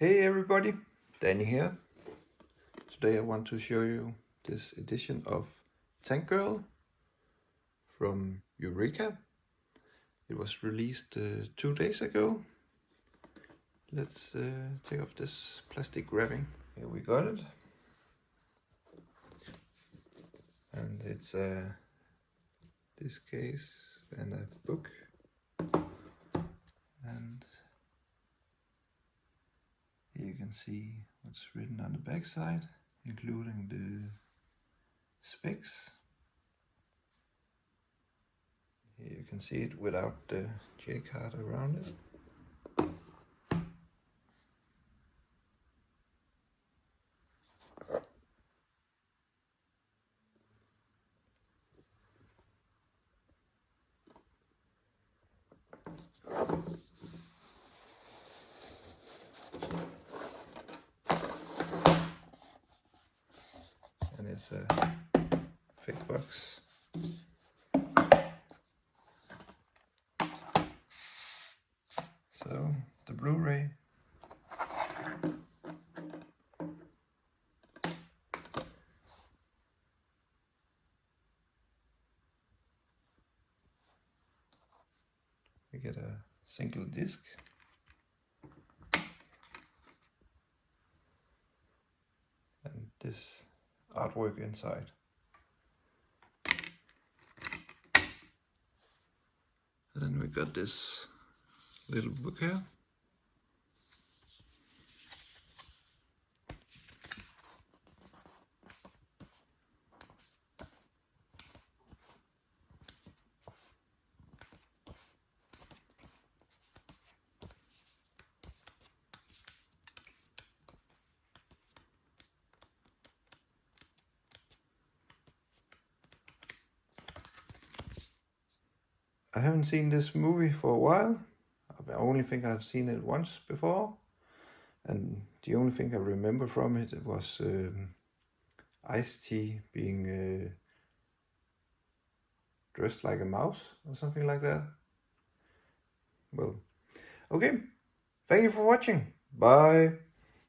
Hey everybody, Danny here. Today I want to show you this edition of Tank Girl from Eureka. It was released 2 days ago. Let's take off this plastic wrapping. Here we got it. And it's this case and a book. And here you can see what's written on the back side, including the specs. Here you can see it without the J card around it. And it's a fake box. So the Blu-ray. We get a single disc. And this artwork inside. And then we got this little book here. I haven't seen this movie for a while. I only think I've seen it once before. And the only thing I remember from it was Ice-T being dressed like a mouse or something like that. Well, okay. Thank you for watching. Bye.